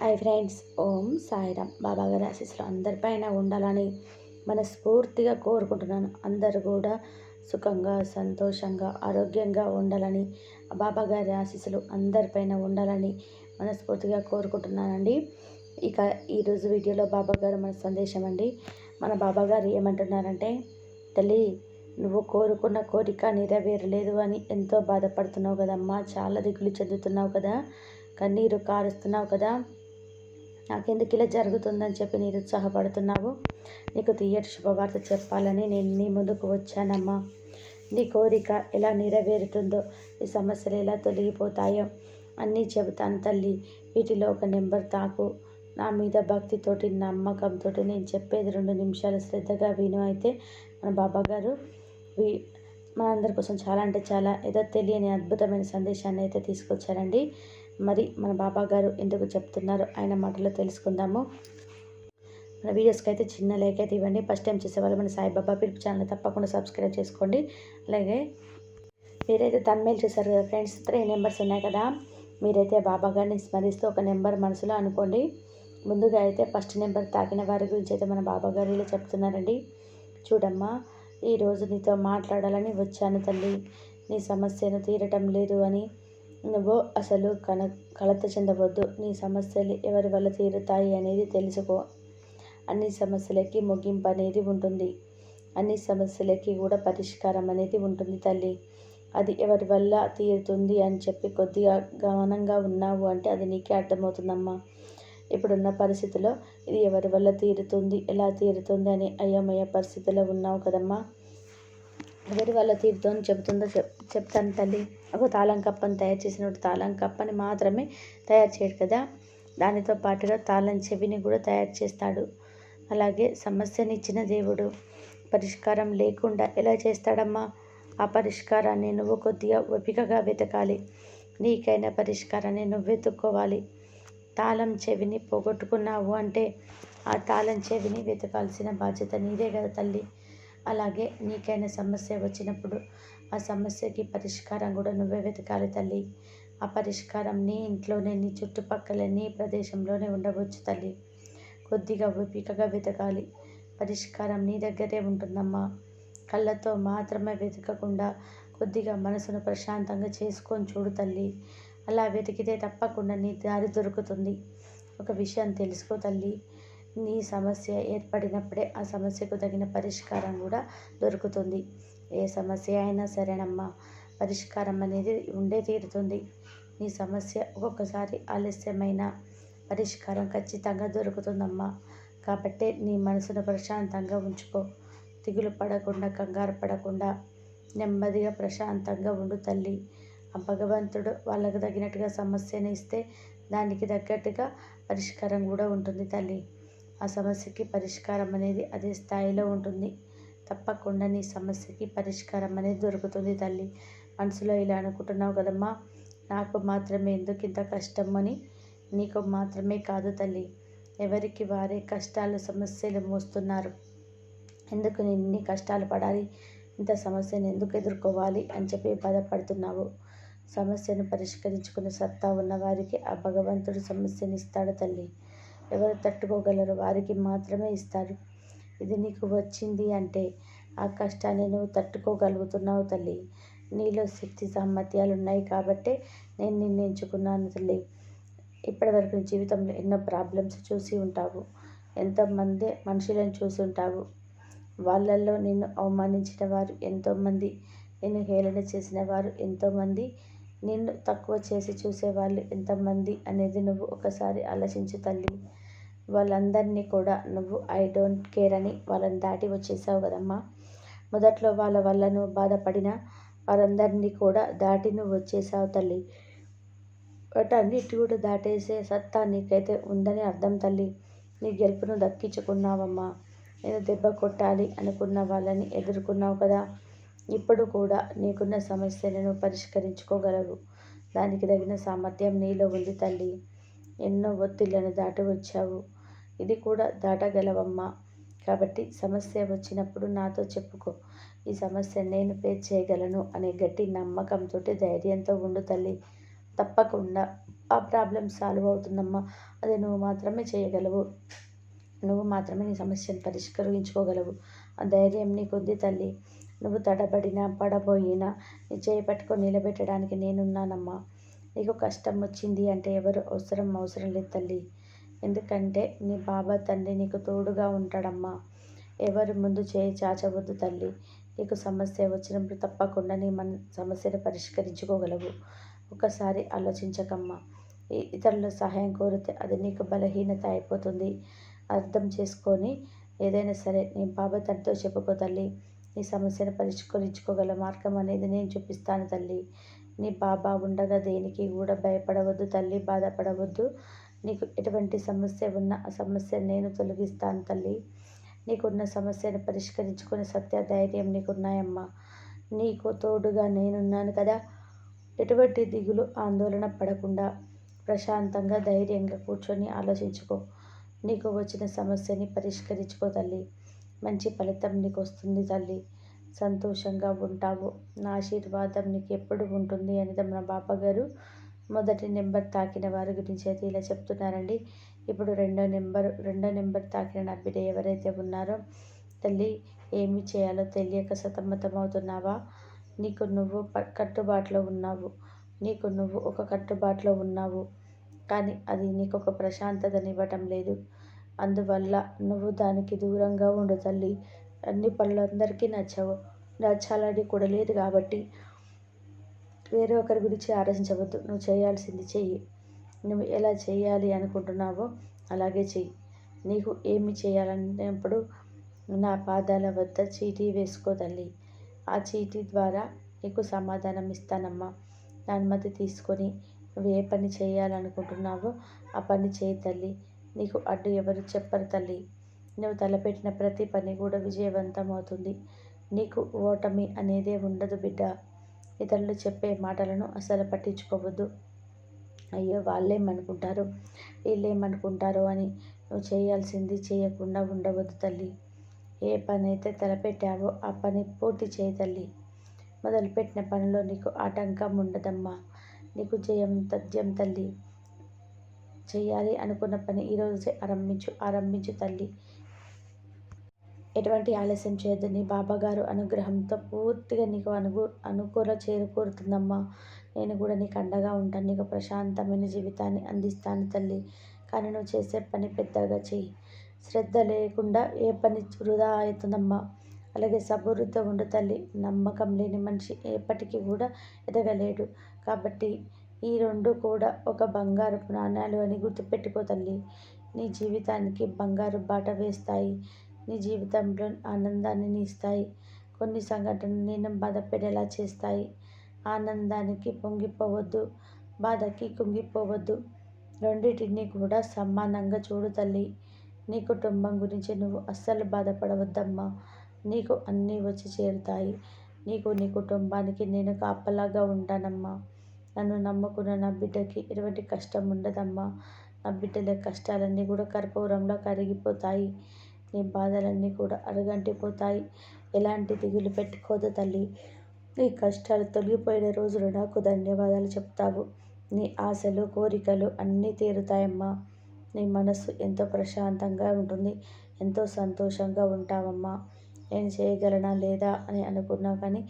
Hi friends, ఓం సాయిరామ్. బాబాగారి ఆశీస్సులు అందరిపైన ఉండాలని మనస్ఫూర్తిగా కోరుకుంటున్నాను. అందరూ కూడా సుఖంగా, సంతోషంగా, ఆరోగ్యంగా ఉండాలని, బాబాగారి ఆశీస్సులు అందరిపైన ఉండాలని మనస్ఫూర్తిగా కోరుకుంటున్నానండి. ఇక ఈరోజు వీడియోలో బాబాగారు మన సందేశం అండి. మన బాబాగారు ఏమంటున్నారంటే, తల్లి, నువ్వు కోరుకున్న కోరిక నెరవేరలేదు అని ఎంతో బాధపడుతున్నావు కదమ్మా. చాలా దిగులు చెందుతున్నావు కదా, కన్నీరు కారుస్తున్నావు కదా, నాకెందుకు ఇలా జరుగుతుందని చెప్పి నిరుత్సాహపడుతున్నావు. నీకు తీయటి శుభవార్త చెప్పాలని నేను నీ ముందుకు వచ్చానమ్మా. నీ కోరిక ఎలా నెరవేరుతుందో, నీ సమస్యలు ఎలా తొలగిపోతాయో అన్నీ చెబుతాను తల్లి. వీటిలో ఒక నెంబర్ తాకు. నా మీద భక్తితోటి, నమ్మకంతో నేను చెప్పేది 2 నిమిషాలు శ్రద్ధగా విను. అయితే మన బాబాగారు మనందరి కోసం చాలా అంటే చాలా ఏదో తెలియని అద్భుతమైన సందేశాన్ని అయితే తీసుకొచ్చారండి. మరి మన బాబాగారు ఎందుకు చెప్తున్నారో ఆయన మాటలో తెలుసుకుందాము. మన వీడియోస్కి అయితే చిన్న లైక్ అయితే ఇవ్వండి. ఫస్ట్ టైం చేసేవాళ్ళు మన సాయిబాబా పిలుపు ఛానల్ తప్పకుండా సబ్స్క్రైబ్ చేసుకోండి. అలాగే మీరైతే తన్మేలు చేశారు కదా ఫ్రెండ్స్, 3 నెంబర్స్ ఉన్నాయి కదా, మీరైతే బాబాగారిని స్మరిస్తూ ఒక నెంబర్ మనసులో అనుకోండి. ముందుగా అయితే ఫస్ట్ నెంబర్ తాకిన వారి గురించి అయితే మన బాబాగారు ఇలా చెప్తున్నారండి. చూడమ్మా, ఈరోజు నీతో మాట్లాడాలని వచ్చాను తల్లి. నీ సమస్యను తీరటం లేదు అని నువ్వు అసలు కలత చెందవద్దు. నీ సమస్యలు ఎవరి వల్ల తీరుతాయి అనేది తెలుసుకో. అన్ని సమస్యలకి ముగింపు అనేది ఉంటుంది. అన్ని సమస్యలకి కూడా పరిష్కారం అనేది ఉంటుంది తల్లి. అది ఎవరి వల్ల తీరుతుంది అని చెప్పి కొద్దిగా గమనంగా ఉన్నావు అంటే అది నీకే అర్థమవుతుందమ్మా. ఇప్పుడున్న పరిస్థితిలో ఇది ఎవరి వల్ల తీరుతుంది, ఎలా తీరుతుంది అని అయోమయ పరిస్థితిలో ఉన్నావు కదమ్మా. ఎవరి వల్ల తీరుతుందని చెప్తాను తల్లి. ఒక తాళం కప్పని తయారు చేసినప్పుడు తాళం కప్పని మాత్రమే తయారు చేయడు కదా, దానితో పాటుగా తాళం చెవిని కూడా తయారు చేస్తాడు. అలాగే సమస్యని ఇచ్చిన దేవుడు పరిష్కారం లేకుండా ఎలా చేస్తాడమ్మా? ఆ పరిష్కారాన్ని నువ్వు కొద్దిగా ఓపికగా వెతకాలి. నీకైన పరిష్కారాన్ని నువ్వు వెతుక్కోవాలి. తాళం చెవిని పోగొట్టుకున్నావు అంటే ఆ తాళం చెవిని వెతకాల్సిన బాధ్యత నీదే కదా తల్లి. అలాగే నీకైనా సమస్య వచ్చినప్పుడు ఆ సమస్యకి పరిష్కారం కూడా నువ్వే వెతకాలి తల్లి. ఆ పరిష్కారం నీ ఇంట్లోనే, నీ చుట్టుపక్కల, నీ ప్రదేశంలోనే ఉండవచ్చు తల్లి. కొద్దిగా ఓపికగా వెతకాలి. పరిష్కారం నీ దగ్గరే ఉంటుందమ్మా. కళ్ళతో మాత్రమే వెతకకుండా కొద్దిగా మనసును ప్రశాంతంగా చేసుకొని చూడు తల్లి. అలా వెతికితే తప్పకుండా నీ దారి దొరుకుతుంది. ఒక విషయం తెలుసుకో తల్లి, నీ సమస్య ఏర్పడినప్పుడే ఆ సమస్యకు తగిన పరిష్కారం కూడా దొరుకుతుంది. ఏ సమస్య అయినా సరేనమ్మా, పరిష్కారం అనేది ఉండే తీరుతుంది. నీ సమస్య ఒక్కొక్కసారి ఆలస్యమైన పరిష్కారం ఖచ్చితంగా దొరుకుతుందమ్మా. కాబట్టి నీ మనసును ప్రశాంతంగా ఉంచుకో. దిగులు పడకుండా, కంగారు పడకుండా నెమ్మదిగా ప్రశాంతంగా ఉండు తల్లి. ఆ భగవంతుడు వాళ్ళకు తగినట్టుగా సమస్యను ఇస్తే దానికి తగ్గట్టుగా పరిష్కారం కూడా ఉంటుంది తల్లి. ఆ సమస్యకి పరిష్కారం అనేది అదే స్థాయిలో ఉంటుంది. తప్పకుండా నీ సమస్యకి పరిష్కారం అనేది దొరుకుతుంది తల్లి. మనసులో ఇలా అనుకుంటున్నావు కదమ్మా, నాకు మాత్రమే ఎందుకు ఇంత కష్టం అని. నీకు మాత్రమే కాదు తల్లి, ఎవరికి వారే కష్టాలు, సమస్యలు మోస్తున్నారు. ఎందుకు నేను ఇన్ని కష్టాలు పడాలి, ఇంత సమస్యను ఎందుకు ఎదుర్కోవాలి అని చెప్పి బాధపడుతున్నావు. సమస్యను పరిష్కరించుకునే సత్తా ఉన్నవారికి ఆ భగవంతుడు సమస్యను ఇస్తాడు తల్లి. ఎవరు తట్టుకోగలరో వారికి మాత్రమే ఇస్తారు. ఇది నీకు వచ్చింది అంటే ఆ కష్టాన్ని నువ్వు తట్టుకోగలుగుతున్నావు తల్లి. నీలో శక్తి సామర్థ్యాలు ఉన్నాయి కాబట్టే నేను నిన్ను ఎంచుకున్నాను తల్లి. ఇప్పటివరకు నీ జీవితంలో ఎన్నో ప్రాబ్లమ్స్ చూసి ఉంటావు. ఎంతోమంది మనుషులను చూసి ఉంటావు. వాళ్ళల్లో నిన్ను అవమానించిన వారు ఎంతోమంది, నిన్ను హేళన చేసిన వారు ఎంతోమంది, నిన్ను తక్కువ చేసి చూసేవాళ్ళు ఎంతమంది అనేది నువ్వు ఒకసారి ఆలోచించు తల్లి. వాళ్ళందరినీ కూడా నువ్వు ఐ డోంట్ కేర్ అని వాళ్ళని దాటి వచ్చేసావు కదమ్మా. మొదట్లో వాళ్ళ వల్ల నువ్వు బాధపడిన వారందరినీ కూడా దాటి నువ్వు వచ్చేసావు తల్లి. వాటన్నిటి కూడా దాటేసే సత్తా నీకైతే ఉందని అర్థం తల్లి. నీ గెలుపును దక్కించుకున్నావమ్మా. నేను దెబ్బ కొట్టాలి అనుకున్న వాళ్ళని ఎదుర్కొన్నావు కదా. ఇప్పుడు కూడా నీకున్న సమస్యలను పరిష్కరించుకోగలవు. దానికి తగిన సామర్థ్యం నీలో ఉంది తల్లి. ఎన్నో ఒత్తిళ్లను దాటి వచ్చావు, ఇది కూడా దాటగలవమ్మా. కాబట్టి సమస్య వచ్చినప్పుడు నాతో చెప్పుకో. ఈ సమస్య నేను ఫేస్ చేయగలను అనే గట్టి నమ్మకంతో, ధైర్యంతో ఉండు తల్లి. తప్పకుండా ఆ ప్రాబ్లం సాల్వ్ అవుతుందమ్మా. అది నువ్వు మాత్రమే చేయగలవు. నువ్వు మాత్రమే నీ సమస్యను పరిష్కరించుకోగలవు. ఆ ధైర్యం నీకుంది తల్లి. నువ్వు తడబడినా, పడబోయినా నీ చేయి పట్టుకొని నిలబెట్టడానికి నేనున్నానమ్మా. నీకు కష్టం వచ్చింది అంటే ఎవరు అవసరం లేదు తల్లి. ఎందుకంటే నీ బాబా తండ్రి నీకు తోడుగా ఉంటాడమ్మా. ఎవరి ముందు చేయి చాచవద్దు తల్లి. నీకు సమస్య వచ్చినప్పుడు తప్పకుండా నీ సమస్యను పరిష్కరించుకోగలవు. ఒకసారి ఆలోచించకమ్మా. ఇతరుల సహాయం కోరితే అది నీకు బలహీనత అయిపోతుంది. అర్థం చేసుకొని ఏదైనా సరే నీ బాబా తండ్రితో చెప్పుకో తల్లి. నీ సమస్యను పరిష్కరించుకోగల మార్గం అనేది నేను చూపిస్తాను తల్లి. నీ బాబా ఉండగా దేనికి కూడా భయపడవద్దు తల్లి, బాధపడవద్దు. నీకు ఎటువంటి సమస్య ఉన్నా ఆ సమస్యను నేను తొలగిస్తాను తల్లి. నీకున్న సమస్యను పరిష్కరించుకునే సత్య ధైర్యం నీకున్నాయమ్మా. నీకు తోడుగా నేనున్నాను కదా. ఎటువంటి దిగులు ఆందోళన పడకుండా ప్రశాంతంగా ధైర్యంగా కూర్చొని ఆలోచించుకో. నీకు వచ్చిన సమస్యని పరిష్కరించుకో తల్లి. మంచి ఫలితం నీకు వస్తుంది తల్లి. సంతోషంగా ఉంటావు. నా ఆశీర్వాదం నీకు ఎప్పుడు ఉంటుంది అని మన బాబాగారు మొదటి నెంబర్ తాకిన వారి గురించి అయితే ఇలా చెప్తున్నారండి. ఇప్పుడు రెండో నెంబర్ తాకిన నా బిడ్డ ఎవరైతే ఉన్నారో తల్లి, ఏమి చేయాలో తెలియక సతమతమవుతున్నావా? నీకు నువ్వు కట్టుబాటులో ఉన్నావు. నీకు నువ్వు ఒక కట్టుబాటులో ఉన్నావు. కానీ అది నీకు ఒక ప్రశాంతతనివ్వటం లేదు. అందువల్ల నువ్వు దానికి దూరంగా ఉండు తల్లి. అన్ని పనులు అందరికీ నచ్చాలని కూడా లేదు కాబట్టి వేరే ఒకరి గురించి ఆలోచించవద్దు. నువ్వు చేయాల్సింది చెయ్యి. నువ్వు ఎలా చేయాలి అనుకుంటున్నావో అలాగే చెయ్యి. నీకు ఏమి చేయాలన్నప్పుడు నా పాదాల వద్ద చీటీ వేసుకో తల్లి. ఆ చీటీ ద్వారా నీకు సమాధానం ఇస్తానమ్మా. నా అనుమతి తీసుకొని నువ్వు ఏ పని చేయాలనుకుంటున్నావో ఆ పని చేయి తల్లి. నీకు అడ్డు ఎవరు చెప్పరు తల్లి. నువ్వు తలపెట్టిన ప్రతి పని కూడా విజయవంతం అవుతుంది. నీకు ఓటమి అనేదే ఉండదు బిడ్డ. ఇతరులు చెప్పే మాటలను అసలు పట్టించుకోవద్దు. అయ్యో వాళ్ళేమనుకుంటారో వీళ్ళేమనుకుంటారో అని నువ్వు చేయాల్సింది చేయకుండా ఉండవద్దు తల్లి. ఏ పని అయితే తలపెట్టావో ఆ పని పూర్తి చేయి తల్లి. మొదలుపెట్టిన పనిలో నీకు ఆటంకం ఉండదమ్మా. నీకు జయం తథ్యం తల్లి. చేయాలి అనుకున్న పని ఈరోజే ఆరంభించు తల్లి. ఎటువంటి ఆలస్యం చేయొద్దు. నీ బాబాగారు అనుగ్రహంతో పూర్తిగా నీకు అనుకూల చేకూరుతుందమ్మా. నేను కూడా నీకు అండగా ఉంటాను. నీకు ప్రశాంతమైన జీవితాన్ని అందిస్తాను తల్లి. కానీ నువ్వు చేసే పని పెద్దగా చెయ్యి. శ్రద్ధ లేకుండా ఏ పని వృధా అవుతుందమ్మా. అలాగే సబూరుతో ఉండు తల్లి. నమ్మకం లేని మనిషి ఎప్పటికీ కూడా ఎదగలేడు. కాబట్టి ఈ రెండు కూడా ఒక బంగారపు నాణ్యాలు అని గుర్తుపెట్టుకో తల్లి. నీ జీవితానికి బంగారు బాట వేస్తాయి. నీ జీవితంలో ఆనందాన్ని ఇస్తాయి. కొన్ని సంఘటనలు నేను బాధపడేలా చేస్తాయి. ఆనందానికి పొంగిపోవద్దు, బాధకి కుంగిపోవద్దు. రెండింటిని కూడా సమానంగా చూడు తల్లి. నీ కుటుంబం గురించి నువ్వు అస్సలు బాధపడవద్దమ్మా. నీకు అన్నీ వచ్చి చేరుతాయి. నీకు నీ కుటుంబానికి నేను కాపలాగా ఉంటానమ్మా. నన్ను నమ్ముకున్న నా బిడ్డకి ఎటువంటి కష్టం ఉండదమ్మా. నా బిడ్డల కష్టాలన్నీ కూడా కర్పూరంలో కరిగిపోతాయి. నీ బాధలన్నీ కూడా అడుగంటిపోతాయి. ఎలాంటి దిగులు పెట్టుకోదు తల్లి. నీ కష్టాలు తొలగిపోయిన రోజులు నాకు ధన్యవాదాలు చెప్తావు. నీ ఆశలు కోరికలు అన్నీ తీరుతాయమ్మా. నీ మనస్సు ఎంతో ప్రశాంతంగా ఉంటుంది. ఎంతో సంతోషంగా ఉంటావమ్మా. నేను చేయగలనా లేదా అని అనుకున్నా కానీ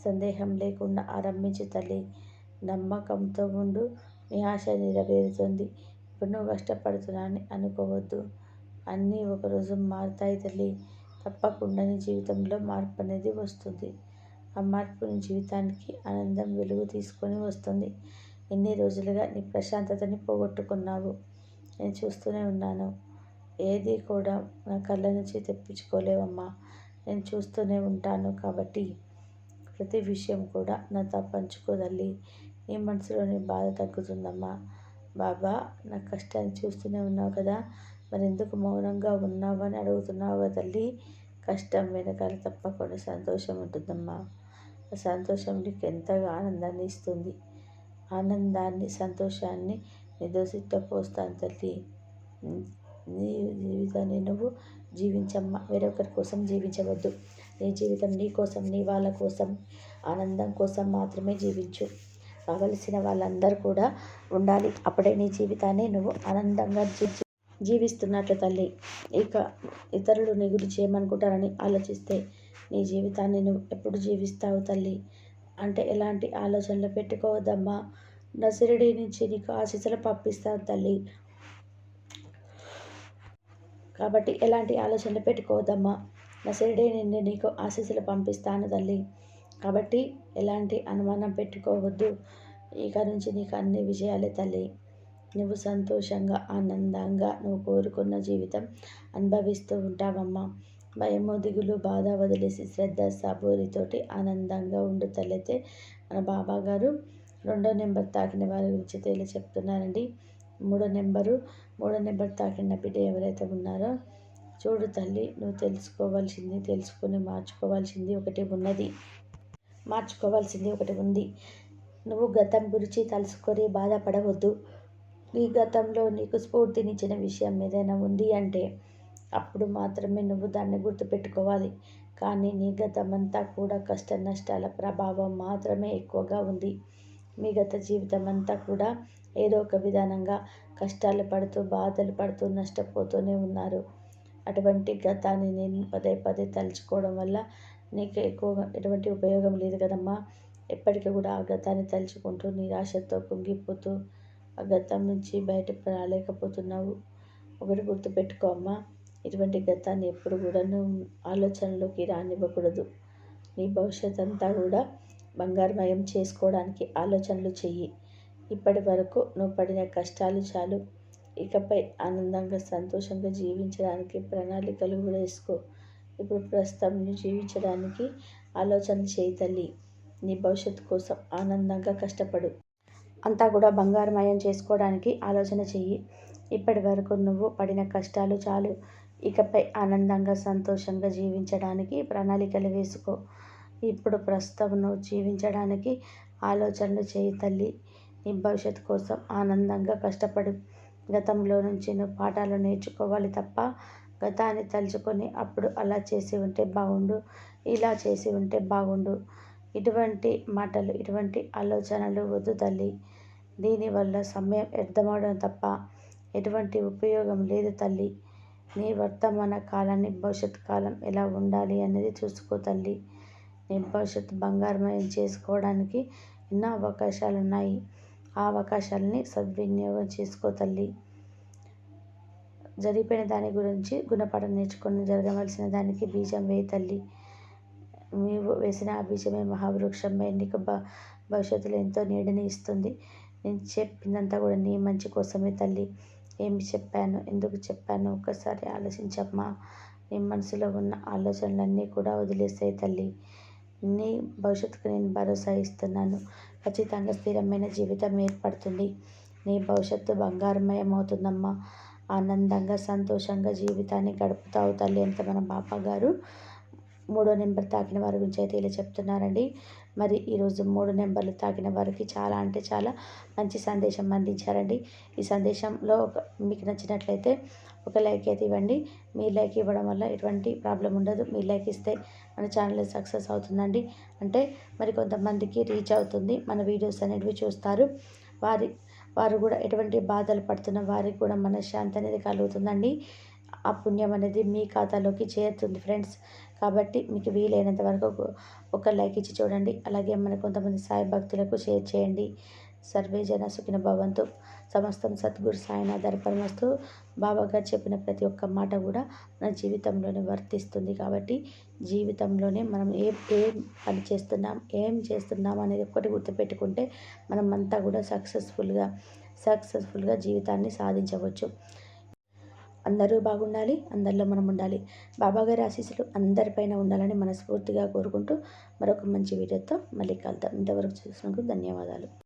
సందేహం లేకుండా ఆరంభించు తల్లి. నమ్మకంతో ఉండు. నీ ఆశ నెరవేరుతుంది. ఇప్పుడు నువ్వు కష్టపడుతున్నానని అనుకోవద్దు. అన్నీ ఒకరోజు మారుతాయి తల్లి. తప్పకుండా నీ జీవితంలో మార్పు అనేది వస్తుంది. ఆ మార్పు నీ జీవితానికి ఆనందం వెలుగు తీసుకొని వస్తుంది. ఎన్ని రోజులుగా నీ ప్రశాంతతని పోగొట్టుకున్నావు. నేను చూస్తూనే ఉన్నాను. ఏది కూడా నా కళ్ళ నుంచి తెప్పించుకోలేవమ్మా. నేను చూస్తూనే ఉంటాను కాబట్టి ప్రతి విషయం కూడా నాతో పంచుకో తల్లి. నీ మనసులోని బాధ తగ్గుతుందమ్మా. బాబా నా కష్టాన్ని చూస్తూనే ఉన్నావు కదా, మరి ఎందుకు మౌనంగా ఉన్నావు అని అడుగుతున్నావు తల్లి. కష్టం వెనకాల తప్పకుండా సంతోషం ఉంటుందమ్మా. ఆ సంతోషం నీకు ఎంతగా ఆనందాన్ని ఇస్తుంది. ఆనందాన్ని సంతోషాన్ని నీ దోసిట్లో పోస్తాను తల్లి. నీ జీవితాన్ని నువ్వు జీవించమ్మా. వేరొకరి కోసం జీవించవద్దు. నీ జీవితం నీ కోసం, నీ వాళ్ళ కోసం, ఆనందం కోసం మాత్రమే జీవించు. కావలసిన వాళ్ళందరూ కూడా ఉండాలి. అప్పుడే నీ జీవితాన్ని నువ్వు ఆనందంగా జీవిస్తున్నట్లు తల్లి. ఇక ఇతరులు నీ గురించి ఏమనుకుంటారని ఆలోచిస్తే నీ జీవితాన్ని నువ్వు ఎప్పుడు జీవిస్తావు తల్లి? అంటే ఎలాంటి ఆలోచనలు పెట్టుకోవద్దమ్మా. నా షిరిడీ నుంచి నీకు ఆశీస్సులు పంపిస్తాను తల్లి. కాబట్టి ఎలాంటి ఆలోచనలు పెట్టుకోవద్దమ్మా. నా షిరిడీ నుండి నీకు ఆశీస్సులు పంపిస్తాను తల్లి. కాబట్టి ఎలాంటి అనుమానం పెట్టుకోవద్దు. ఇక నుంచి నీకు అన్ని విజయాలే తల్లి. నువ్వు సంతోషంగా ఆనందంగా నువ్వు కోరుకున్న జీవితం అనుభవిస్తూ ఉంటావమ్మా. భయము దిగులు బాధ వదిలేసి శ్రద్ధ సబూరితోటి ఆనందంగా ఉండు తల్లైతే మన బాబా గారు 2వ నెంబర్ తాకిన వారి గురించి తేలి చెప్తున్నారండి. 3వ నెంబర్ తాకిన బిడ్డ ఎవరైతే ఉన్నారో చూడు తల్లి, నువ్వు తెలుసుకొని మార్చుకోవాల్సింది ఒకటి ఉంది. నువ్వు గతం గురించి తలుసుకొని బాధపడవద్దు. నీ గతంలో నీకు స్ఫూర్తినిచ్చిన విషయం ఏదైనా ఉంది అంటే అప్పుడు మాత్రమే నువ్వు దాన్ని గుర్తుపెట్టుకోవాలి. కానీ నీ గతమంతా కూడా కష్ట నష్టాల ప్రభావం మాత్రమే ఎక్కువగా ఉంది. మీ గత జీవితం అంతా కూడా ఏదో ఒక విధానంగా కష్టాలు పడుతూ బాధలు పడుతూ నష్టపోతూనే ఉన్నారు. అటువంటి గతాన్ని నేను పదే పదే తలుచుకోవడం వల్ల నీకు ఎక్కువగా ఎటువంటి ఉపయోగం లేదు కదమ్మా. ఎప్పటికీ కూడా ఆ గతాన్ని తలుచుకుంటూ నిరాశతో కుంగిపోతూ ఆ గతం నుంచి బయటకు రాలేకపోతున్నావు. ఒకటి గుర్తుపెట్టుకో అమ్మా, ఇటువంటి గతాన్ని ఎప్పుడు కూడా నువ్వు ఆలోచనలోకి రానివ్వకూడదు. నీ భవిష్యత్ అంతా కూడా బంగారుమయం చేసుకోవడానికి ఆలోచనలు చెయ్యి. ఇప్పటి వరకు నువ్వు పడిన కష్టాలు చాలు. ఇకపై ఆనందంగా సంతోషంగా జీవించడానికి ప్రణాళికలు కూడా వేసుకో. ఇప్పుడు ప్రస్తుతం నువ్వు జీవించడానికి ఆలోచన చేయి తల్లి. నీ భవిష్యత్తు కోసం ఆనందంగా కష్టపడు. అంతా కూడా బంగారుమయం చేసుకోవడానికి ఆలోచన చెయ్యి. ఇప్పటి వరకు నువ్వు పడిన కష్టాలు చాలు. ఇకపై ఆనందంగా సంతోషంగా జీవించడానికి ప్రణాళికలు వేసుకో. ఇప్పుడు ప్రస్తుతం నువ్వు జీవించడానికి ఆలోచనలు చేయి తల్లి. నీ భవిష్యత్తు కోసం ఆనందంగా కష్టపడు. గతంలో నుంచి నువ్వు పాఠాలు నేర్చుకోవాలి తప్ప గతాన్ని తలుచుకొని అప్పుడు అలా చేసి ఉంటే బాగుండు, ఇలా చేసి ఉంటే బాగుండు, ఇటువంటి మాటలు ఇటువంటి ఆలోచనలు వద్దు తల్లి. దీనివల్ల సమయం వ్యర్థమవడం తప్ప ఎటువంటి ఉపయోగం లేదు తల్లి. నీ వర్తమాన కాలాన్ని భవిష్యత్ కాలం ఎలా ఉండాలి అనేది చూసుకో తల్లి. నీ భవిష్యత్తు బంగారుమయం చేసుకోవడానికి ఎన్నో అవకాశాలు ఉన్నాయి. ఆ అవకాశాలని సద్వినియోగం చేసుకో తల్లి. జరిగిపోయిన దాని గురించి గుణపాఠం నేర్చుకొని జరగవలసిన దానికి బీజం వేయి తల్లి. నీవు వేసిన ఆ బీజమే మహావృక్షమై నీకు భవిష్యత్తులో ఎంతో నీడని ఇస్తుంది. నేను చెప్పిందంతా కూడా నీ మంచి కోసమే తల్లి. ఏమి చెప్పాను, ఎందుకు చెప్పాను ఒక్కసారి ఆలోచించమ్మా. నీ మనసులో ఉన్న ఆలోచనలన్నీ కూడా వదిలేసాయి తల్లి. నీ భవిష్యత్తుకు నేను భరోసా ఇస్తున్నాను. ఖచ్చితంగా స్థిరమైన జీవితం ఏర్పడుతుంది. నీ భవిష్యత్తు బంగారుమయం అవుతుందమ్మా. ఆనందంగా సంతోషంగా జీవితాన్ని గడుపుతావు తల్లి అంత మన బాబా గారు 3వ నెంబర్ తాకిన వారి గురించి అయితే ఇలా చెప్తున్నారండి. మరి ఈరోజు 3 నెంబర్లు తాకిన వారికి చాలా అంటే చాలా మంచి సందేశం అందించారండి. ఈ సందేశంలో మీకు నచ్చినట్లయితే ఒక లైక్ అయితే ఇవ్వండి. మీ లైక్ ఇవ్వడం వల్ల ఎటువంటి ప్రాబ్లం ఉండదు. మీ లైక్ ఇస్తే మన ఛానల్ సక్సెస్ అవుతుందండి. అంటే మరి కొంతమందికి రీచ్ అవుతుంది. మన వీడియోస్ అనేటివి చూస్తారు. వారు కూడా ఎటువంటి బాధలు పడుతున్న వారికి కూడా మనశ్శాంతి అనేది కలుగుతుందండి. ఆ పుణ్యం అనేది మీ ఖాతాలోకి చేరుతుంది ఫ్రెండ్స్. కాబట్టి మీకు వీలైనంత వరకు ఒక లైక్ ఇచ్చి చూడండి. అలాగే మన కొంతమంది సాయి భక్తులకు షేర్ చేయండి. సర్వే జన సుఖిన భవంతు. సమస్తం సద్గురు సాయినాథ్ అర్పణమస్తు. బాబా గారు చెప్పిన ప్రతి ఒక్క మాట కూడా మన జీవితంలోనే వర్తిస్తుంది. కాబట్టి జీవితంలోనే మనం ఏం పని చేస్తున్నాం, ఏం చేస్తున్నాం అనేది ఒక్కటి గుర్తుపెట్టుకుంటే మనం అంతా కూడా సక్సెస్ఫుల్గా జీవితాన్ని సాధించవచ్చు. అందరూ బాగుండాలి, అందరిలో మనం ఉండాలి. బాబాగారి ఆశీస్సులు అందరిపైన ఉండాలని మనస్ఫూర్తిగా కోరుకుంటూ మరొక మంచి వీడియోతో మళ్ళీ కలుద్దాం. ఇంతవరకు చూసినందుకు ధన్యవాదాలు.